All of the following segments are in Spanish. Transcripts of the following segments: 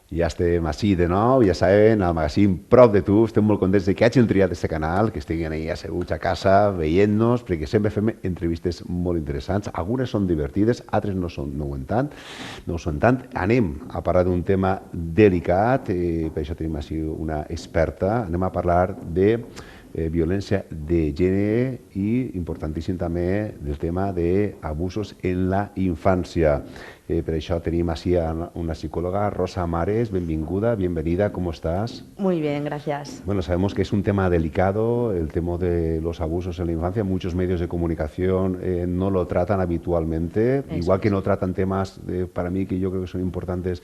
Ja estem així de nou, ja saben, al magazín prop de tu. Estem molt contents de que hagin triat aquest canal, que estiguin ahí asseguts a casa, veient-nos, perquè sempre fem entrevistes molt interessants. Algunes són divertides, altres no ho són tant. Anem a parlar d'un tema delicat, per això tenim així una experta. Anem a parlar de violència de gènere i, importantíssim també, del tema d'abusos en la infància. Per això tenim així una psicóloga, Rosa Mares. Bienvenida, bienvenida, ¿cómo estás? Muy bien, gracias. Bueno, sabemos que es un tema delicado, el tema de los abusos en la infancia. Muchos medios de comunicación no lo tratan habitualmente, igual que no tratan temas, para mí, que yo creo que son importantes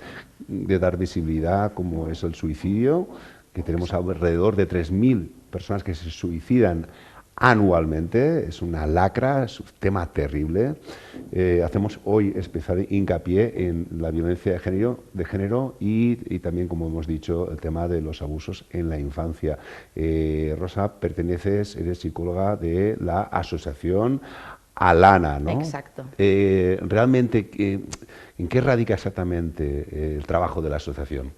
de dar visibilidad, como es el suicidio, que tenemos alrededor de 3.000 personas que se suicidan anualmente. Es una lacra, es un tema terrible. Hacemos hoy especial hincapié en la violencia de género y también, como hemos dicho, el tema de los abusos en la infancia. Rosa, eres psicóloga de la asociación Alana, ¿no? Exacto. Realmente, ¿en qué radica exactamente el trabajo de la asociación?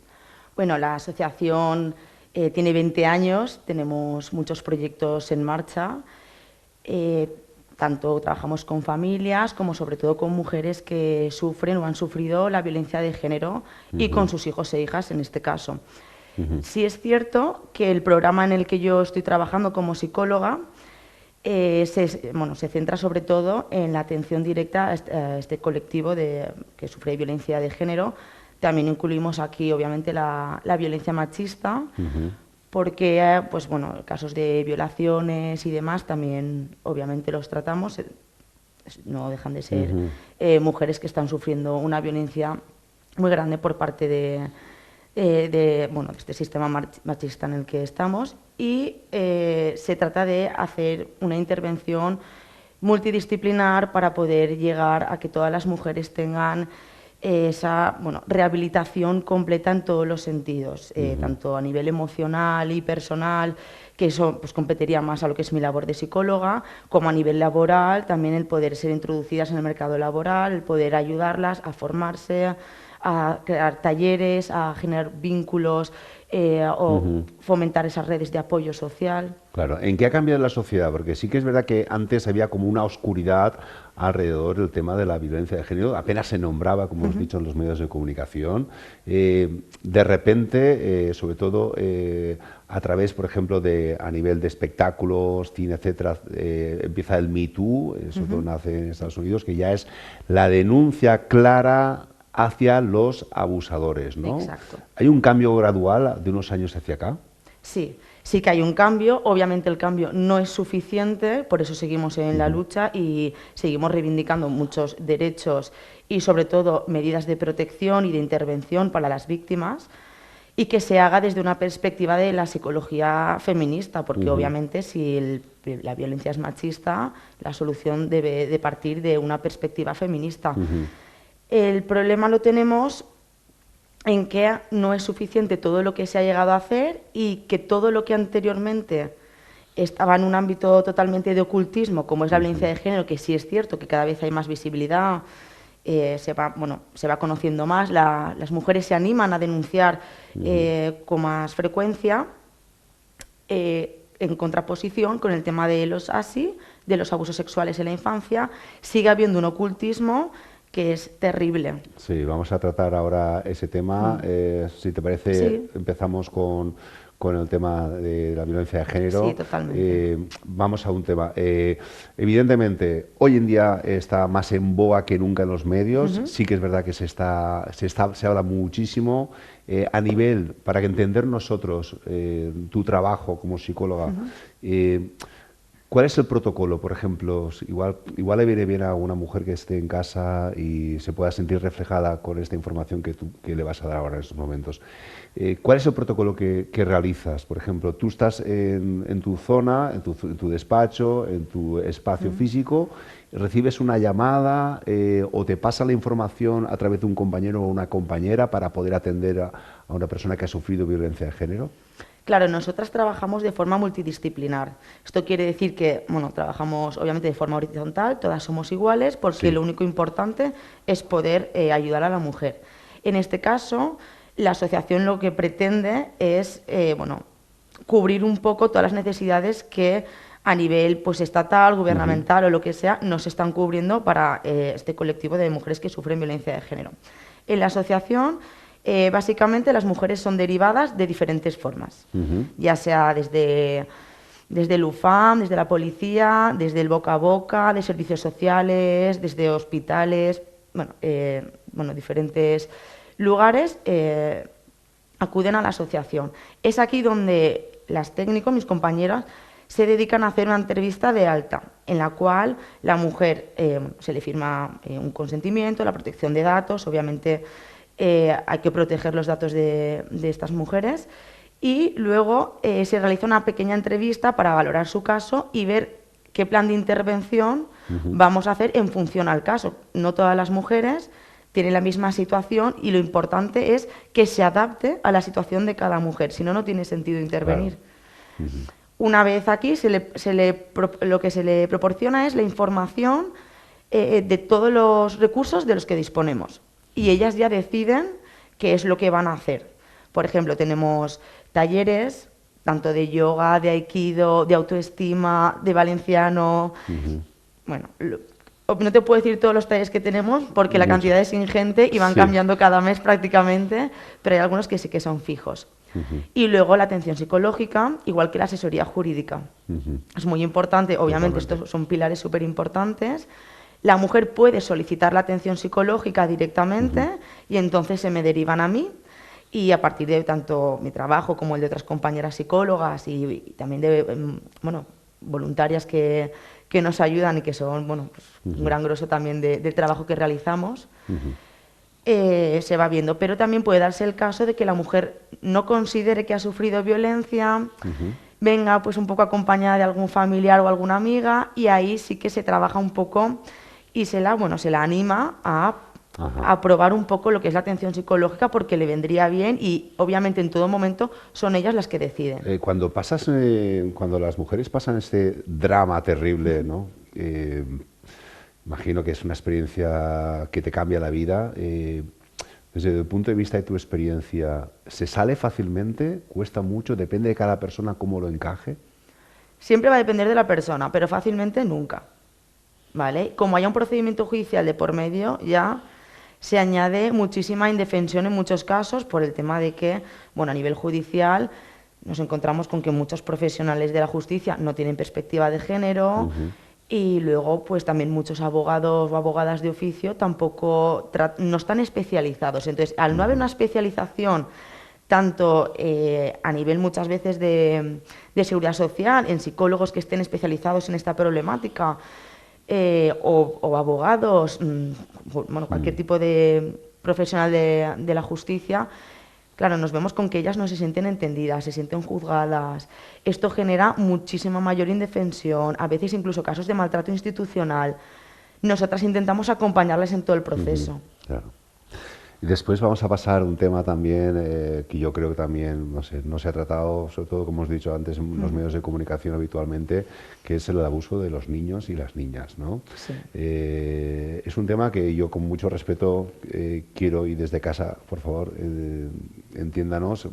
Bueno, la asociación tiene 20 años, tenemos muchos proyectos en marcha, tanto trabajamos con familias como sobre todo con mujeres que sufren o han sufrido la violencia de género y con sus hijos e hijas en este caso. Sí es cierto que el programa en el que yo estoy trabajando como psicóloga se centra sobre todo en la atención directa a este colectivo que sufre violencia de género. También incluimos aquí, obviamente, la violencia machista, porque, pues bueno, casos de violaciones y demás también, obviamente, los tratamos. No dejan de ser mujeres que están sufriendo una violencia muy grande por parte de este sistema machista en el que estamos. Y se trata de hacer una intervención multidisciplinar para poder llegar a que todas las mujeres tengan esa rehabilitación completa en todos los sentidos, tanto a nivel emocional y personal, que eso pues competiría más a lo que es mi labor de psicóloga, como a nivel laboral, también el poder ser introducidas en el mercado laboral, el poder ayudarlas a formarse, a crear talleres, a generar vínculos o fomentar esas redes de apoyo social. Claro, ¿en qué ha cambiado la sociedad? Porque sí que es verdad que antes había como una oscuridad alrededor del tema de la violencia de género, apenas se nombraba, como hemos dicho, en los medios de comunicación. De repente, sobre todo a través, por ejemplo, a nivel de espectáculos, cine, etcétera, empieza el Me Too, eso nace en Estados Unidos, que ya es la denuncia clara hacia los abusadores, ¿no? Exacto. ¿Hay un cambio gradual de unos años hacia acá? Sí, sí que hay un cambio. Obviamente el cambio no es suficiente, por eso seguimos en la lucha y seguimos reivindicando muchos derechos y sobre todo medidas de protección y de intervención para las víctimas, y que se haga desde una perspectiva de la psicología feminista, porque obviamente si la violencia es machista, la solución debe de partir de una perspectiva feminista. El problema lo tenemos en que no es suficiente todo lo que se ha llegado a hacer y que todo lo que anteriormente estaba en un ámbito totalmente de ocultismo, como es la violencia de género, que sí es cierto que cada vez hay más visibilidad, se va conociendo más, las mujeres se animan a denunciar con más frecuencia, en contraposición con el tema de los ASI, de los abusos sexuales en la infancia, sigue habiendo un ocultismo que es terrible. Sí, vamos a tratar ahora ese tema. Si te parece, Sí. empezamos con el tema de la violencia de género. Sí, totalmente. Vamos a un tema. Evidentemente, hoy en día está más en boga que nunca en los medios. Sí que es verdad que se habla muchísimo. A nivel, para que entender nosotros tu trabajo como psicóloga, ¿cuál es el protocolo? Por ejemplo, igual le viene bien a una mujer que esté en casa y se pueda sentir reflejada con esta información que le vas a dar ahora en estos momentos. ¿Cuál es el protocolo que realizas? Por ejemplo, tú estás en tu zona, en tu despacho, en tu espacio físico, recibes una llamada o te pasa la información a través de un compañero o una compañera para poder atender a una persona que ha sufrido violencia de género. Claro, nosotras trabajamos de forma multidisciplinar. Esto quiere decir que, trabajamos obviamente de forma horizontal, todas somos iguales, porque lo único importante es poder ayudar a la mujer. En este caso, la asociación lo que pretende es, bueno, cubrir un poco todas las necesidades que a nivel pues estatal, gubernamental o lo que sea, no se están cubriendo para este colectivo de mujeres que sufren violencia de género. En la asociación, básicamente, las mujeres son derivadas de diferentes formas, ya sea desde el UFAM, desde la policía, desde el boca a boca, de servicios sociales, desde hospitales, bueno, diferentes lugares acuden a la asociación. Es aquí donde las técnicos, mis compañeras, se dedican a hacer una entrevista de alta, en la cual la mujer se le firma un consentimiento, la protección de datos, obviamente hay que proteger los datos de estas mujeres, y luego se realiza una pequeña entrevista para valorar su caso y ver qué plan de intervención vamos a hacer en función al caso. No todas las mujeres tienen la misma situación y lo importante es que se adapte a la situación de cada mujer, si no, no tiene sentido intervenir. Claro. Una vez aquí, lo que se le proporciona es la información de todos los recursos de los que disponemos y ellas ya deciden qué es lo que van a hacer. Por ejemplo, tenemos talleres, tanto de yoga, de aikido, de autoestima, de valenciano. Bueno, no te puedo decir todos los talleres que tenemos porque la cantidad es ingente y van cambiando cada mes prácticamente, pero hay algunos que sí que son fijos. Y luego la atención psicológica, igual que la asesoría jurídica. Es muy importante, obviamente estos son pilares súper importantes. La mujer puede solicitar la atención psicológica directamente y entonces se me derivan a mí. Y a partir de tanto mi trabajo como el de otras compañeras psicólogas y también de voluntarias que nos ayudan y que son pues, un gran grosso también del trabajo que realizamos, se va viendo. Pero también puede darse el caso de que la mujer no considere que ha sufrido violencia, venga pues un poco acompañada de algún familiar o alguna amiga, y ahí sí que se trabaja un poco y se la anima a probar un poco lo que es la atención psicológica, porque le vendría bien y obviamente en todo momento son ellas las que deciden. Cuando las mujeres pasan este drama terrible, ¿no? Imagino que es una experiencia que te cambia la vida. Desde el punto de vista de tu experiencia, ¿se sale fácilmente? ¿Cuesta mucho? ¿Depende de cada persona cómo lo encaje? Siempre va a depender de la persona, pero fácilmente nunca, ¿vale? Como haya un procedimiento judicial de por medio, ya se añade muchísima indefensión en muchos casos por el tema de que, a nivel judicial nos encontramos con que muchos profesionales de la justicia no tienen perspectiva de género y luego pues también muchos abogados o abogadas de oficio tampoco no están especializados. Entonces, al no haber una especialización tanto a nivel muchas veces de seguridad social, en psicólogos que estén especializados en esta problemática, o abogados, cualquier tipo de profesional de la justicia, claro, nos vemos con que ellas no se sienten entendidas, se sienten juzgadas. Esto genera muchísima mayor indefensión, a veces incluso casos de maltrato institucional. Nosotras intentamos acompañarles en todo el proceso. Claro. Y después vamos a pasar a un tema también que yo creo que también no se ha tratado, sobre todo como hemos dicho antes en los medios de comunicación habitualmente, que es el abuso de los niños y las niñas, ¿no? Sí. Es un tema que yo con mucho respeto quiero, y desde casa, por favor, entiéndanos,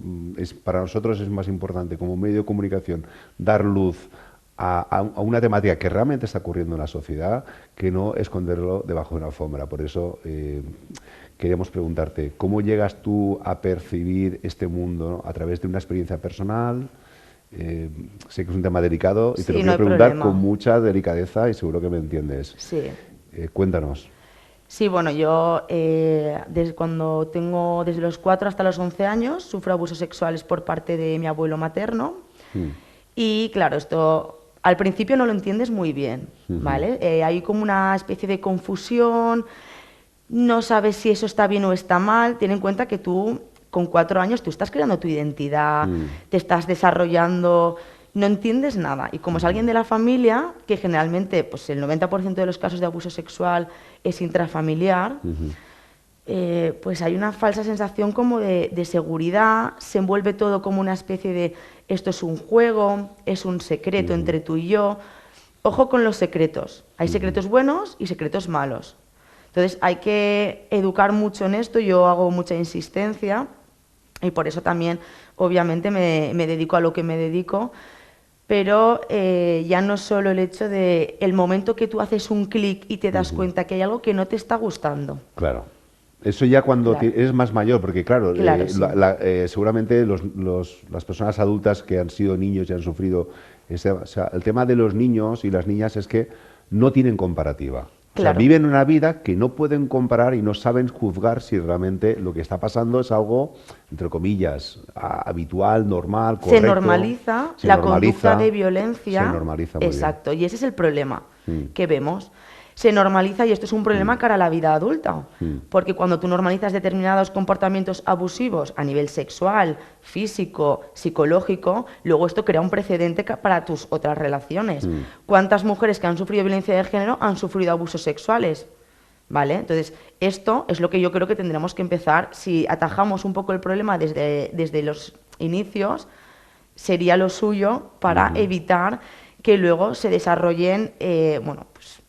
para nosotros es más importante como medio de comunicación dar luz a una temática que realmente está ocurriendo en la sociedad, que no esconderlo debajo de una alfombra. Por eso queríamos preguntarte, ¿cómo llegas tú a percibir este mundo, ¿no? A través de una experiencia personal? Sé que es un tema delicado y te lo quiero preguntar con mucha delicadeza y seguro que me entiendes. Sí. Cuéntanos. Sí, yo desde los 4 hasta los 11 años sufro abusos sexuales por parte de mi abuelo materno. Y claro, esto al principio no lo entiendes muy bien, ¿vale? Hay como una especie de confusión, no sabes si eso está bien o está mal. Ten en cuenta que tú, con 4 años, tú estás creando tu identidad, te estás desarrollando, no entiendes nada. Y como es alguien de la familia, que generalmente pues el 90% de los casos de abuso sexual es intrafamiliar, pues hay una falsa sensación como de seguridad, se envuelve todo como una especie de esto es un juego, es un secreto entre tú y yo. Ojo con los secretos, hay secretos buenos y secretos malos. Entonces hay que educar mucho en esto, yo hago mucha insistencia y por eso también, obviamente, me dedico a lo que me dedico. Pero ya no solo el hecho de el momento que tú haces un clic y te das cuenta que hay algo que no te está gustando. Claro. Eso ya cuando Claro. eres más mayor, porque claro, Claro, sí. seguramente las personas adultas que han sido niños y han sufrido, o sea, el tema de los niños y las niñas es que no tienen comparativa. O sea, Claro. viven una vida que no pueden comparar y no saben juzgar si realmente lo que está pasando es algo, entre comillas, habitual, normal, correcto. Se normaliza Se la normaliza, conducta de violencia. Se normaliza muy bien. Exacto, y ese es el problema que vemos. Se normaliza y esto es un problema cara a la vida adulta, porque cuando tú normalizas determinados comportamientos abusivos a nivel sexual, físico, psicológico, luego esto crea un precedente para tus otras relaciones. ¿Cuántas mujeres que han sufrido violencia de género han sufrido abusos sexuales? ¿Vale? Entonces, esto es lo que yo creo que tendremos que empezar, si atajamos un poco el problema desde los inicios, sería lo suyo para evitar que luego se desarrollen, bueno, pues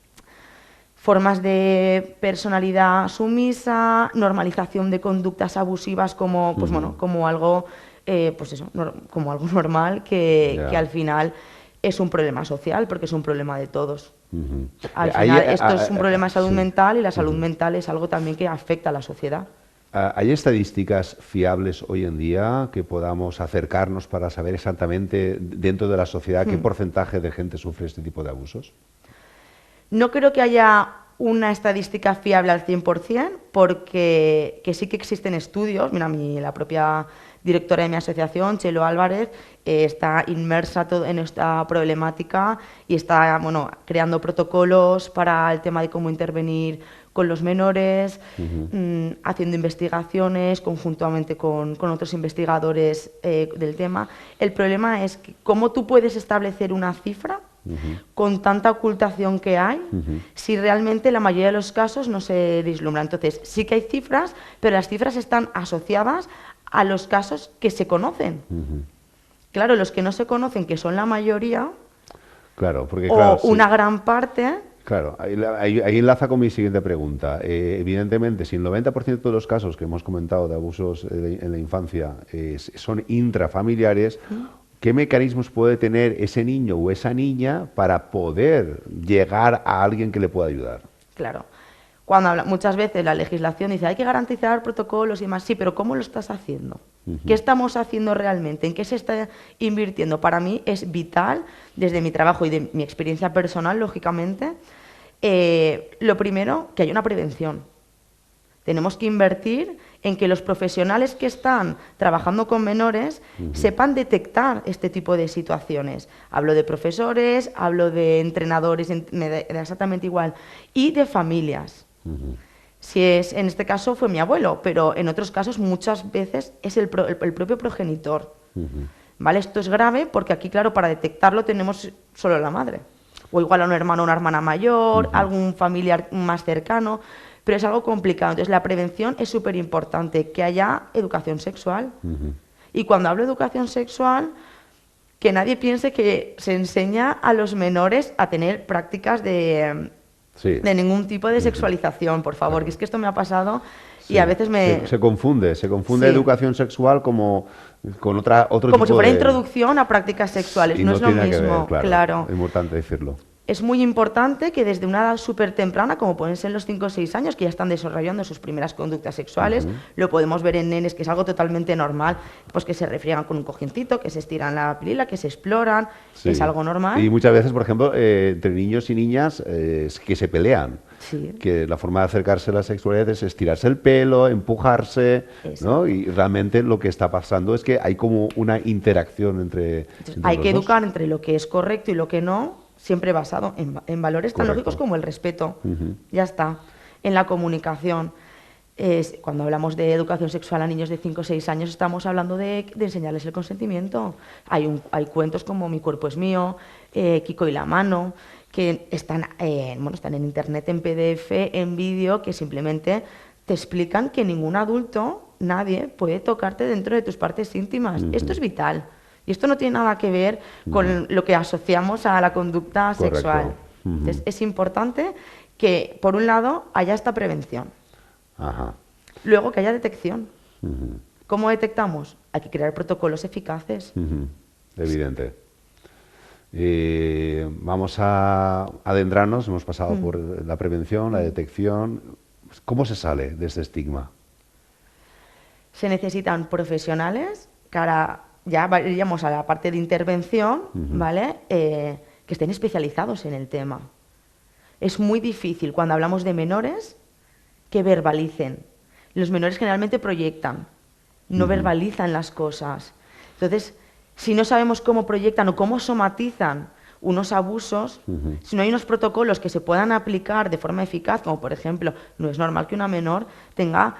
formas de personalidad sumisa, normalización de conductas abusivas como, pues bueno, como algo, pues eso, como algo normal que al final es un problema social porque es un problema de todos. Al final esto es un problema de salud mental y la salud mental es algo también que afecta a la sociedad. ¿Hay estadísticas fiables hoy en día que podamos acercarnos para saber exactamente dentro de la sociedad qué porcentaje de gente sufre este tipo de abusos? No creo que haya una estadística fiable al 100%, porque que sí que existen estudios. Mira, la propia directora de mi asociación, Chelo Álvarez, está inmersa en esta problemática y está, bueno, creando protocolos para el tema de cómo intervenir con los menores, haciendo investigaciones conjuntamente con otros investigadores del tema. El problema es que cómo tú puedes establecer una cifra con tanta ocultación que hay, si realmente la mayoría de los casos no se vislumbra. Entonces, sí que hay cifras, pero las cifras están asociadas a los casos que se conocen. Claro, los que no se conocen, que son la mayoría, claro, porque, o una gran parte. Claro, ahí enlaza con mi siguiente pregunta. Evidentemente, si el 90% de los casos que hemos comentado de abusos en la infancia son intrafamiliares, ¿qué mecanismos puede tener ese niño o esa niña para poder llegar a alguien que le pueda ayudar? Claro. Cuando muchas veces la legislación dice hay que garantizar protocolos y demás, sí, pero ¿cómo lo estás haciendo? ¿Qué estamos haciendo realmente? ¿En qué se está invirtiendo? Para mí es vital, desde mi trabajo y de mi experiencia personal, lógicamente, lo primero, que haya una prevención. Tenemos que invertir en que los profesionales que están trabajando con menores sepan detectar este tipo de situaciones. Hablo de profesores, hablo de entrenadores, me da exactamente igual, y de familias. Si es, en este caso fue mi abuelo, pero en otros casos muchas veces es el propio progenitor. ¿Vale? Esto es grave porque aquí, claro, para detectarlo tenemos solo la madre. O igual a un hermano o una hermana mayor, algún familiar más cercano, pero es algo complicado. Entonces la prevención es súper importante, que haya educación sexual. Y cuando hablo de educación sexual, que nadie piense que se enseña a los menores a tener prácticas de ningún tipo de sexualización, por favor, que es que esto me ha pasado y a veces se confunde educación sexual como con otro como tipo si fuera de introducción a prácticas sexuales, no es lo tiene que mismo, ver, claro. Es importante decirlo. Es muy importante que desde una edad súper temprana, como pueden ser los 5 o 6 años, que ya están desarrollando sus primeras conductas sexuales, lo podemos ver en nenes, que es algo totalmente normal, pues que se refriegan con un cojincito, que se estiran la pilila, que se exploran, es algo normal. Y muchas veces, por ejemplo, entre niños y niñas que se pelean, que la forma de acercarse a la sexualidad es estirarse el pelo, empujarse, ¿no? Y realmente lo que está pasando es que hay como una interacción entre hay que los educar dos. entre lo que es correcto y lo que no, siempre basado en valores tan lógicos como el respeto. Ya está. En la comunicación. Cuando hablamos de educación sexual a niños de 5 o 6 años, estamos hablando de enseñarles el consentimiento. Hay cuentos como Mi cuerpo es mío, Kiko y la mano, que están en internet, en PDF, en vídeo, que simplemente te explican que ningún adulto, nadie, puede tocarte dentro de tus partes íntimas. Esto es vital. Y esto no tiene nada que ver con lo que asociamos a la conducta sexual. Entonces, es importante que, por un lado, haya esta prevención. Luego, que haya detección. ¿Cómo detectamos? Hay que crear protocolos eficaces. Evidente. Vamos a adentrarnos, hemos pasado por la prevención, la detección. ¿Cómo se sale de este estigma? Se necesitan profesionales, que ahora ya iríamos a la parte de intervención, ¿vale? Que estén especializados en el tema. Es muy difícil cuando hablamos de menores que verbalicen. Los menores generalmente proyectan, no verbalizan las cosas. Entonces, si no sabemos cómo proyectan o cómo somatizan unos abusos, si no hay unos protocolos que se puedan aplicar de forma eficaz, como por ejemplo, no es normal que una menor tenga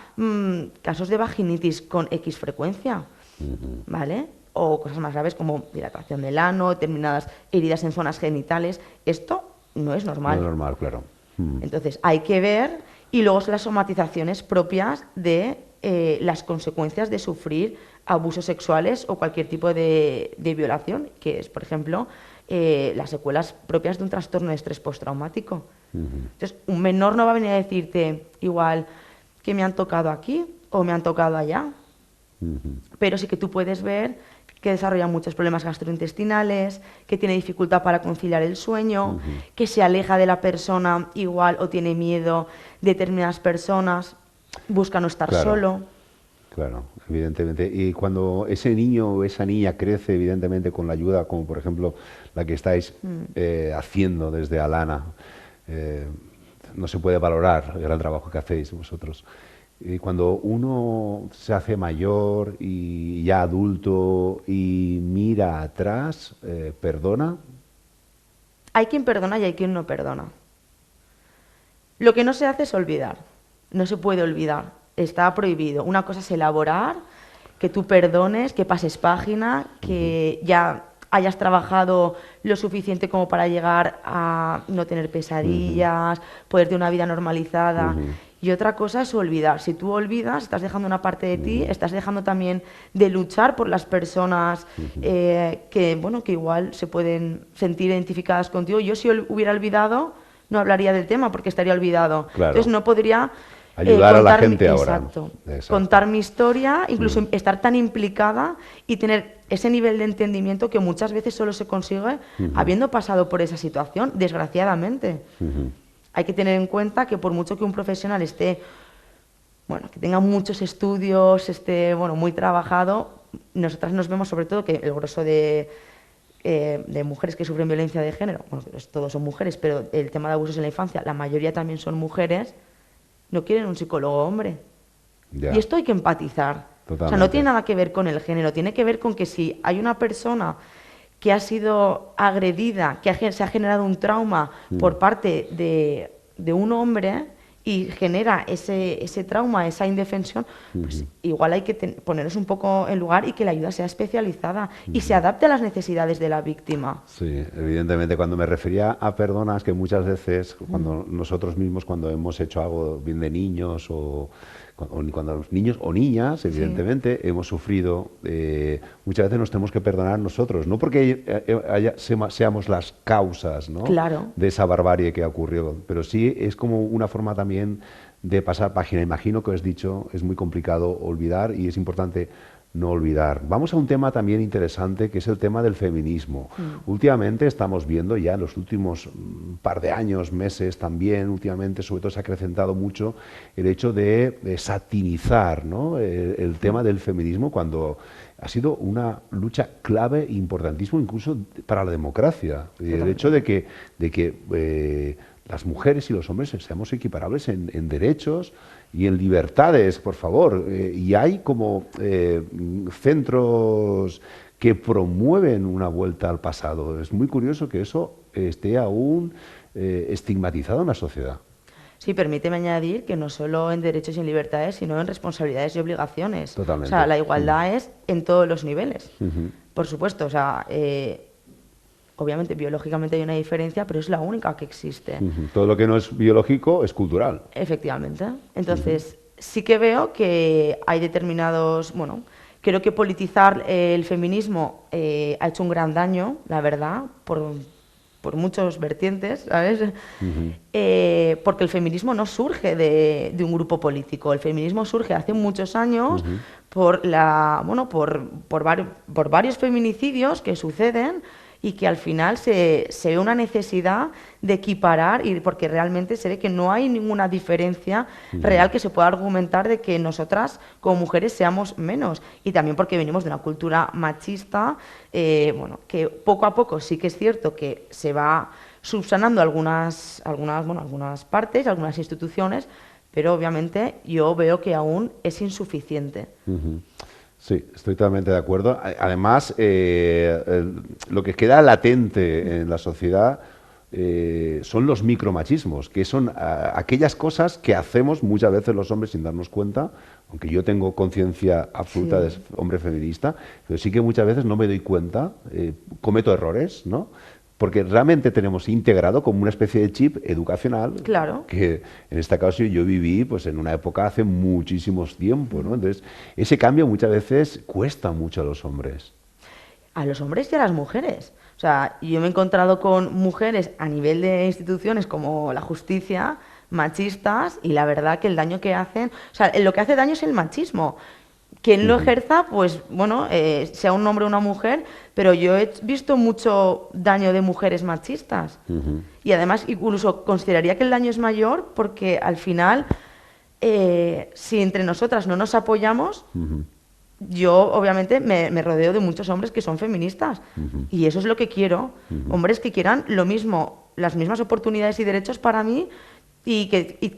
casos de vaginitis con X frecuencia, ¿vale? O cosas más graves como dilatación del ano, determinadas heridas en zonas genitales. Esto no es normal. No es normal, claro. Entonces, hay que ver, y luego las somatizaciones propias de las consecuencias de sufrir abusos sexuales o cualquier tipo de violación, que es, por ejemplo, las secuelas propias de un trastorno de estrés postraumático. Entonces, un menor no va a venir a decirte igual que me han tocado aquí o me han tocado allá, pero sí que tú puedes ver que desarrolla muchos problemas gastrointestinales, que tiene dificultad para conciliar el sueño, que se aleja de la persona igual o tiene miedo de determinadas personas, busca no estar solo. Claro, evidentemente. Y cuando ese niño o esa niña crece, evidentemente, con la ayuda, como por ejemplo la que estáis haciendo desde Alana, no se puede valorar el gran trabajo que hacéis vosotros. Y cuando uno se hace mayor y ya adulto y mira atrás, ¿perdona? Hay quien perdona y hay quien no perdona. Lo que no se hace es olvidar. No se puede olvidar. Está prohibido. Una cosa es elaborar, que tú perdones, que pases página, que ya hayas trabajado lo suficiente como para llegar a no tener pesadillas, poder tener una vida normalizada. Y otra cosa es olvidar. Si tú olvidas, estás dejando una parte de ti, estás dejando también de luchar por las personas que, bueno, que igual se pueden sentir identificadas contigo. Yo si hubiera olvidado, no hablaría del tema porque estaría olvidado. Claro. Entonces no podría ayudar a la gente ahora. Exacto. Contar mi historia, incluso estar tan implicada y tener ese nivel de entendimiento que muchas veces solo se consigue habiendo pasado por esa situación, desgraciadamente. Hay que tener en cuenta que por mucho que un profesional esté, bueno, que tenga muchos estudios, esté, bueno, muy trabajado, nosotras nos vemos sobre todo que el grueso de mujeres que sufren violencia de género, bueno, todos son mujeres, pero el tema de abusos en la infancia, la mayoría también son mujeres, no quieren un psicólogo hombre. Ya. Y esto hay que empatizar. Totalmente. O sea, no tiene nada que ver con el género, tiene que ver con que si hay una persona que ha sido agredida, que se ha generado un trauma por parte de un hombre y genera ese trauma, esa indefensión, pues igual hay que ponernos un poco en lugar y que la ayuda sea especializada y se adapte a las necesidades de la víctima. Sí, evidentemente. Cuando me refería a perdonas, que muchas veces, cuando nosotros mismos, cuando hemos hecho algo bien de niños o cuando los niños o niñas, evidentemente, hemos sufrido, muchas veces nos tenemos que perdonar nosotros, no porque seamos las causas, ¿no? Claro. De esa barbarie que ocurrió, pero sí es como una forma también de pasar página. Imagino que os he dicho, es muy complicado olvidar y es importante no olvidar. Vamos a un tema también interesante, que es el tema del feminismo. Últimamente estamos viendo ya en los últimos par de años, meses también, últimamente sobre todo se ha acrecentado mucho el hecho de satinizar, ¿no? el tema del feminismo, cuando ha sido una lucha clave e importantísima incluso para la democracia. El hecho de que las mujeres y los hombres seamos equiparables en derechos y en libertades, por favor. Y hay como centros que promueven una vuelta al pasado. Es muy curioso que eso esté aún estigmatizado en la sociedad. Sí, permíteme añadir que no solo en derechos y en libertades, sino en responsabilidades y obligaciones. Totalmente. O sea, la igualdad es en todos los niveles. Por supuesto, o sea, obviamente biológicamente hay una diferencia, pero es la única que existe. Todo lo que no es biológico es cultural. Efectivamente. Entonces, sí que veo que hay determinados, bueno, creo que politizar el feminismo ha hecho un gran daño, la verdad, por por muchos vertientes, ¿sabes? Porque el feminismo no surge de un grupo político, el feminismo surge hace muchos años por varios feminicidios que suceden y que al final se ve una necesidad de equiparar, y porque realmente se ve que no hay ninguna diferencia real que se pueda argumentar de que nosotras como mujeres seamos menos, y también porque venimos de una cultura machista, que poco a poco sí que es cierto que se va subsanando algunas partes, algunas instituciones, pero obviamente yo veo que aún es insuficiente. Sí, estoy totalmente de acuerdo. Además, lo que queda latente en la sociedad son los micromachismos, que son aquellas cosas que hacemos muchas veces los hombres sin darnos cuenta, aunque yo tengo conciencia absoluta de hombre feminista, pero sí que muchas veces no me doy cuenta, cometo errores, ¿no? Porque realmente tenemos integrado como una especie de chip educacional, claro, que en este caso yo viví pues en una época hace muchísimos tiempos, ¿no? Entonces, ese cambio muchas veces cuesta mucho a los hombres. A los hombres y a las mujeres. O sea, yo me he encontrado con mujeres a nivel de instituciones como la justicia, machistas, y la verdad que el daño que hacen, o sea, lo que hace daño es el machismo. Quien lo ejerza, pues bueno, sea un hombre o una mujer, pero yo he visto mucho daño de mujeres machistas. Y además incluso consideraría que el daño es mayor porque al final, si entre nosotras no nos apoyamos, yo obviamente me rodeo de muchos hombres que son feministas y eso es lo que quiero, hombres que quieran lo mismo, las mismas oportunidades y derechos para mí, y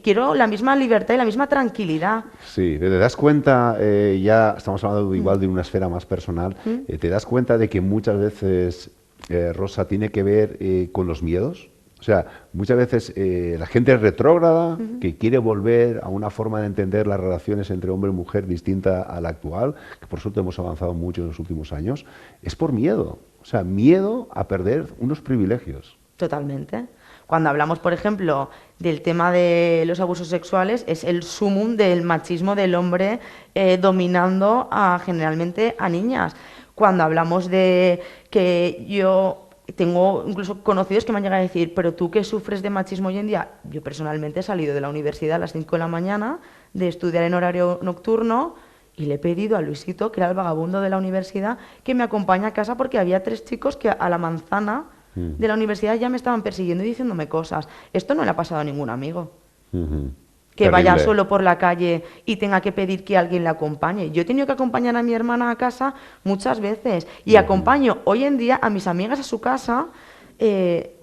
quiero la misma libertad y la misma tranquilidad. Sí, te das cuenta, ya estamos hablando igual de una esfera más personal, te das cuenta de que muchas veces, Rosa, tiene que ver con los miedos. O sea, muchas veces la gente es retrógrada, que quiere volver a una forma de entender las relaciones entre hombre y mujer distinta a la actual, que por suerte hemos avanzado mucho en los últimos años, es por miedo. O sea, miedo a perder unos privilegios. Totalmente. Cuando hablamos, por ejemplo, del tema de los abusos sexuales, es el sumum del machismo del hombre dominando generalmente a niñas. Cuando hablamos de que yo tengo incluso conocidos que me han llegado a decir, pero tú que sufres de machismo hoy en día, yo personalmente he salido de la universidad a las 5 de la mañana de estudiar en horario nocturno y le he pedido a Luisito, que era el vagabundo de la universidad, que me acompañe a casa porque había 3 chicos que a la manzana de la universidad ya me estaban persiguiendo y diciéndome cosas. Esto no le ha pasado a ningún amigo. Que Terrible. vaya solo por la calle y tenga que pedir que alguien le acompañe. Yo he tenido que acompañar a mi hermana a casa muchas veces y acompaño hoy en día a mis amigas a su casa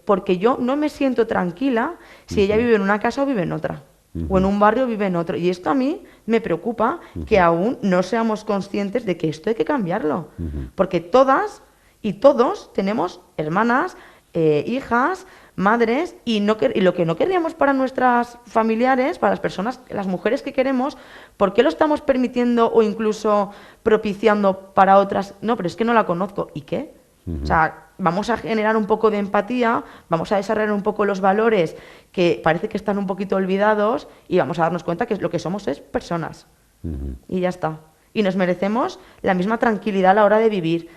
porque yo no me siento tranquila si ella vive en una casa o vive en otra. O en un barrio o vive en otro. Y esto a mí me preocupa que aún no seamos conscientes de que esto hay que cambiarlo. Porque todas y todos tenemos hermanas, hijas, madres, y lo que no querríamos para nuestras familiares, para las personas, las mujeres que queremos, ¿por qué lo estamos permitiendo o incluso propiciando para otras? No, pero es que no la conozco. ¿Y qué? O sea, vamos a generar un poco de empatía, vamos a desarrollar un poco los valores que parece que están un poquito olvidados y vamos a darnos cuenta que lo que somos es personas. Y ya está. Y nos merecemos la misma tranquilidad a la hora de vivir.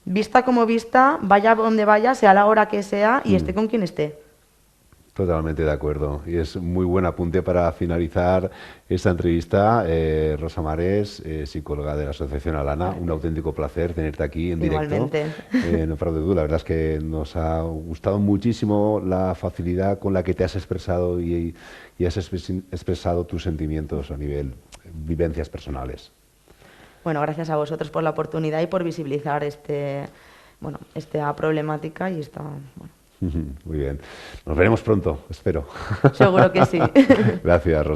Vista como vista, vaya donde vaya, sea la hora que sea y esté con quien esté. Totalmente de acuerdo. Y es muy buen apunte para finalizar esta entrevista. Rosa Marés, psicóloga de la Asociación Alana, un auténtico placer tenerte aquí en directo. Igualmente. No fraude tú, la verdad es que nos ha gustado muchísimo la facilidad con la que te has expresado y has expresado tus sentimientos a nivel vivencias personales. Bueno, gracias a vosotros por la oportunidad y por visibilizar esta problemática y esta... Bueno. Muy bien. Nos veremos pronto, espero. Seguro que sí. Gracias, Rosa.